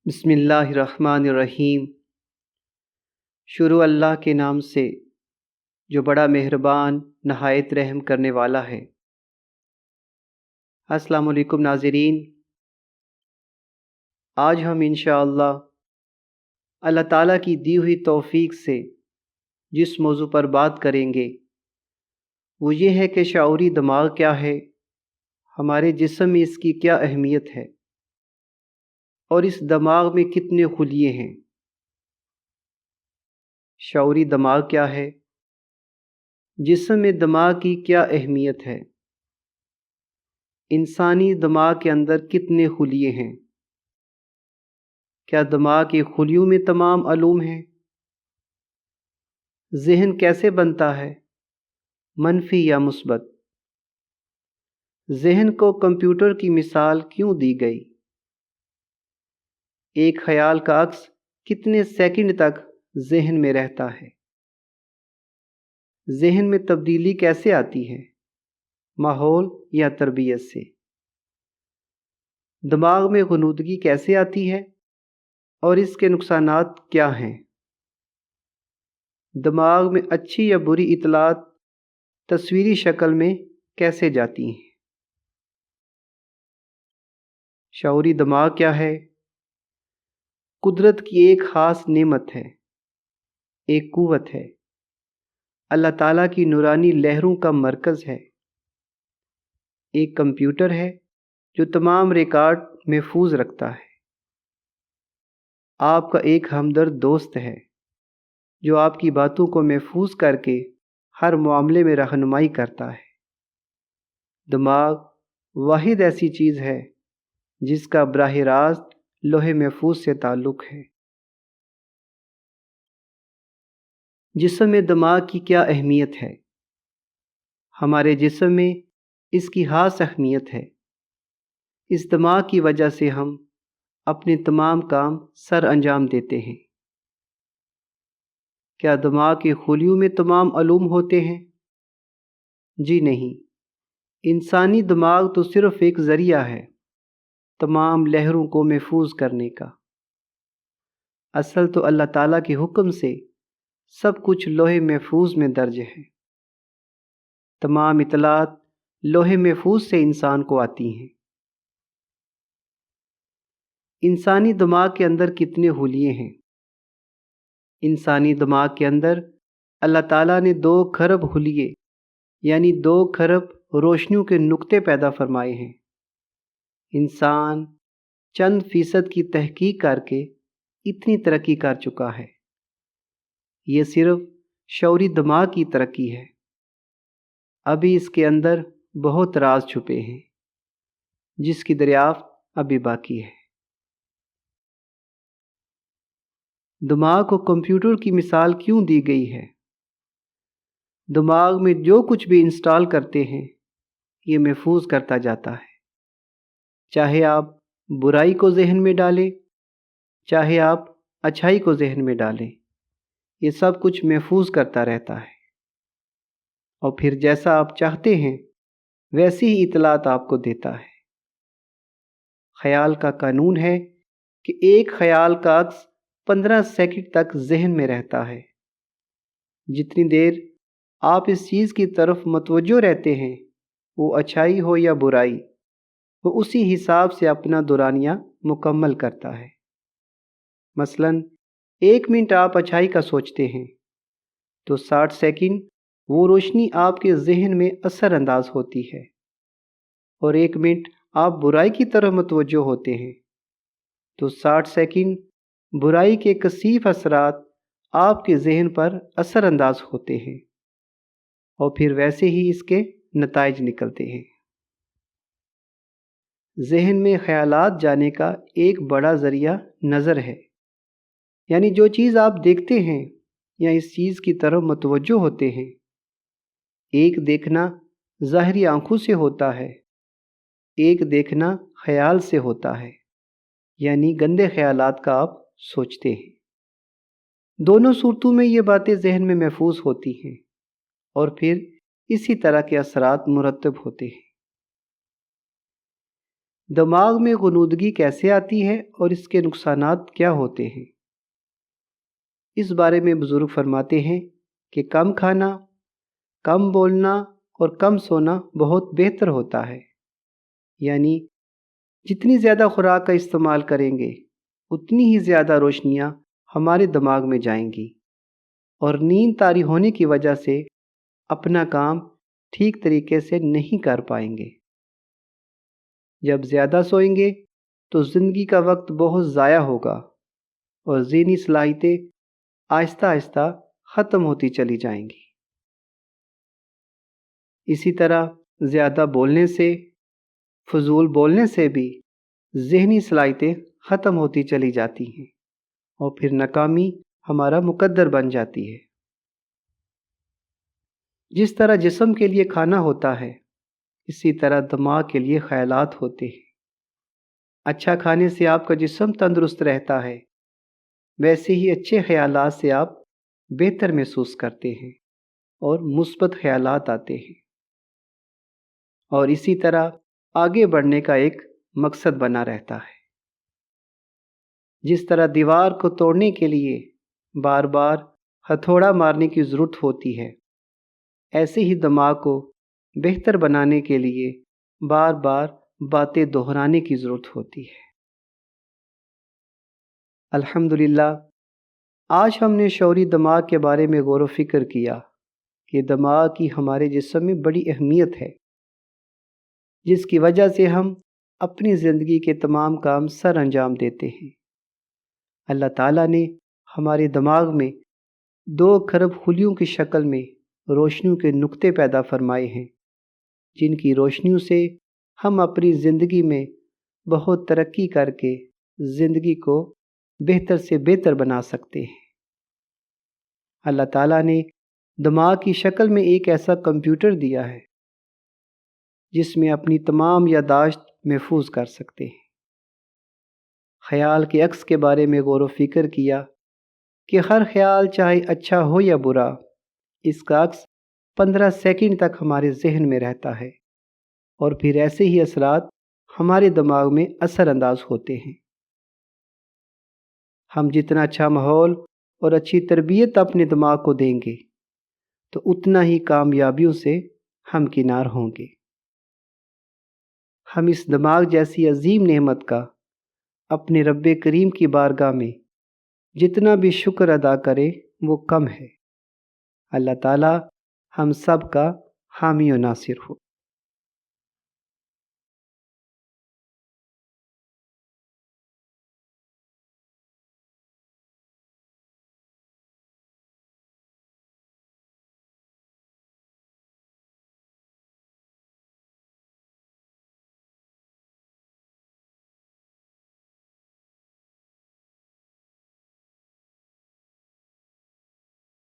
بسم اللہ الرحمن الرحیم۔ شروع اللہ کے نام سے جو بڑا مہربان نہایت رحم کرنے والا ہے۔ السلام علیکم ناظرین، آج ہم انشاءاللہ اللہ تعالیٰ کی دی ہوئی توفیق سے جس موضوع پر بات کریں گے وہ یہ ہے کہ شعوری دماغ کیا ہے، ہمارے جسم میں اس کی کیا اہمیت ہے اور اس دماغ میں کتنے خلیے ہیں۔ شعوری دماغ کیا ہے، جسم میں دماغ کی کیا اہمیت ہے، انسانی دماغ کے اندر کتنے خلیے ہیں، کیا دماغ کے خلیوں میں تمام علوم ہیں، ذہن کیسے بنتا ہے، منفی یا مثبت، ذہن کو کمپیوٹر کی مثال کیوں دی گئی، ایک خیال کا عکس کتنے سیکنڈ تک ذہن میں رہتا ہے، ذہن میں تبدیلی کیسے آتی ہے، ماحول یا تربیت سے، دماغ میں غنودگی کیسے آتی ہے اور اس کے نقصانات کیا ہیں، دماغ میں اچھی یا بری اطلاعات تصویری شکل میں کیسے جاتی ہیں۔ شعوری دماغ کیا ہے؟ قدرت کی ایک خاص نعمت ہے، ایک قوت ہے، اللہ تعالیٰ کی نورانی لہروں کا مرکز ہے، ایک کمپیوٹر ہے جو تمام ریکارڈ محفوظ رکھتا ہے، آپ کا ایک ہمدرد دوست ہے جو آپ کی باتوں کو محفوظ کر کے ہر معاملے میں رہنمائی کرتا ہے۔ دماغ واحد ایسی چیز ہے جس کا براہ راست لوح محفوظ سے تعلق ہے۔ جسم میں دماغ کی کیا اہمیت ہے؟ ہمارے جسم میں اس کی خاص اہمیت ہے۔ اس دماغ کی وجہ سے ہم اپنے تمام کام سر انجام دیتے ہیں۔ کیا دماغ کے خلیوں میں تمام علوم ہوتے ہیں؟ جی نہیں، انسانی دماغ تو صرف ایک ذریعہ ہے تمام لہروں کو محفوظ کرنے کا۔ اصل تو اللہ تعالیٰ کے حکم سے سب کچھ لوح محفوظ میں درج ہے۔ تمام اطلاعات لوح محفوظ سے انسان کو آتی ہیں۔ انسانی دماغ کے اندر کتنے خلیے ہیں؟ انسانی دماغ کے اندر اللہ تعالیٰ نے 2 کھرب خلیے یعنی 2 کھرب روشنیوں کے نقطے پیدا فرمائے ہیں۔ انسان چند فیصد کی تحقیق کر کے اتنی ترقی کر چکا ہے۔ یہ صرف شعوری دماغ کی ترقی ہے، ابھی اس کے اندر بہت راز چھپے ہیں جس کی دریافت ابھی باقی ہے۔ دماغ کو کمپیوٹر کی مثال کیوں دی گئی ہے؟ دماغ میں جو کچھ بھی انسٹال کرتے ہیں یہ محفوظ کرتا جاتا ہے، چاہے آپ برائی کو ذہن میں ڈالیں، چاہے آپ اچھائی کو ذہن میں ڈالیں، یہ سب کچھ محفوظ کرتا رہتا ہے، اور پھر جیسا آپ چاہتے ہیں ویسی ہی اطلاعات آپ کو دیتا ہے۔ خیال کا قانون ہے کہ ایک خیال کا عکس 15 سیکنڈ تک ذہن میں رہتا ہے۔ جتنی دیر آپ اس چیز کی طرف متوجہ رہتے ہیں، وہ اچھائی ہو یا برائی، وہ اسی حساب سے اپنا دورانیہ مکمل کرتا ہے۔ مثلا 1 منٹ آپ اچھائی کا سوچتے ہیں تو 60 سیکنڈ وہ روشنی آپ کے ذہن میں اثر انداز ہوتی ہے، اور 1 منٹ آپ برائی کی طرف متوجہ ہوتے ہیں تو 60 سیکنڈ برائی کے کثیف اثرات آپ کے ذہن پر اثر انداز ہوتے ہیں، اور پھر ویسے ہی اس کے نتائج نکلتے ہیں۔ ذہن میں خیالات جانے کا ایک بڑا ذریعہ نظر ہے، یعنی جو چیز آپ دیکھتے ہیں یا اس چیز کی طرف متوجہ ہوتے ہیں۔ ایک دیکھنا ظاہری آنکھوں سے ہوتا ہے، ایک دیکھنا خیال سے ہوتا ہے، یعنی گندے خیالات کا آپ سوچتے ہیں۔ دونوں صورتوں میں یہ باتیں ذہن میں محفوظ ہوتی ہیں اور پھر اسی طرح کے اثرات مرتب ہوتے ہیں۔ دماغ میں غنودگی کیسے آتی ہے اور اس کے نقصانات کیا ہوتے ہیں؟ اس بارے میں بزرگ فرماتے ہیں کہ کم کھانا، کم بولنا اور کم سونا بہت بہتر ہوتا ہے۔ یعنی جتنی زیادہ خوراک کا استعمال کریں گے اتنی ہی زیادہ روشنیاں ہمارے دماغ میں جائیں گی اور نیند طاری ہونے کی وجہ سے اپنا کام ٹھیک طریقے سے نہیں کر پائیں گے۔ جب زیادہ سوئیں گے تو زندگی کا وقت بہت ضائع ہوگا اور ذہنی صلاحیتیں آہستہ آہستہ ختم ہوتی چلی جائیں گی۔ اسی طرح زیادہ بولنے سے، فضول بولنے سے بھی ذہنی صلاحیتیں ختم ہوتی چلی جاتی ہیں اور پھر ناکامی ہمارا مقدر بن جاتی ہے۔ جس طرح جسم کے لیے کھانا ہوتا ہے اسی طرح دماغ کے لیے خیالات ہوتے ہیں۔ اچھا کھانے سے آپ کا جسم تندرست رہتا ہے، ویسے ہی اچھے خیالات سے آپ بہتر محسوس کرتے ہیں اور مثبت خیالات آتے ہیں، اور اسی طرح آگے بڑھنے کا ایک مقصد بنا رہتا ہے۔ جس طرح دیوار کو توڑنے کے لیے بار بار ہتھوڑا مارنے کی ضرورت ہوتی ہے، ایسے ہی دماغ کو بہتر بنانے کے لیے بار بار باتیں دہرانے کی ضرورت ہوتی ہے۔ الحمدللہ آج ہم نے شعوری دماغ کے بارے میں غور و فکر کیا کہ دماغ کی ہمارے جسم میں بڑی اہمیت ہے، جس کی وجہ سے ہم اپنی زندگی کے تمام کام سر انجام دیتے ہیں۔ اللہ تعالیٰ نے ہمارے دماغ میں 2 کھرب خلیوں کی شکل میں روشنیوں کے نقطے پیدا فرمائے ہیں، جن کی روشنیوں سے ہم اپنی زندگی میں بہت ترقی کر کے زندگی کو بہتر سے بہتر بنا سکتے ہیں۔ اللہ تعالیٰ نے دماغ کی شکل میں ایک ایسا کمپیوٹر دیا ہے جس میں اپنی تمام یادداشت محفوظ کر سکتے ہیں۔ خیال کے عکس کے بارے میں غور و فکر کیا کہ ہر خیال چاہے اچھا ہو یا برا، اس کا عکس 15 سیکنڈ تک ہمارے ذہن میں رہتا ہے اور پھر ایسے ہی اثرات ہمارے دماغ میں اثر انداز ہوتے ہیں۔ ہم جتنا اچھا ماحول اور اچھی تربیت اپنے دماغ کو دیں گے تو اتنا ہی کامیابیوں سے ہمکنار ہوں گے۔ ہم اس دماغ جیسی عظیم نعمت کا اپنے رب کریم کی بارگاہ میں جتنا بھی شکر ادا کریں وہ کم ہے۔ اللہ تعالی ہم سب کا حامی و ناصر ہو۔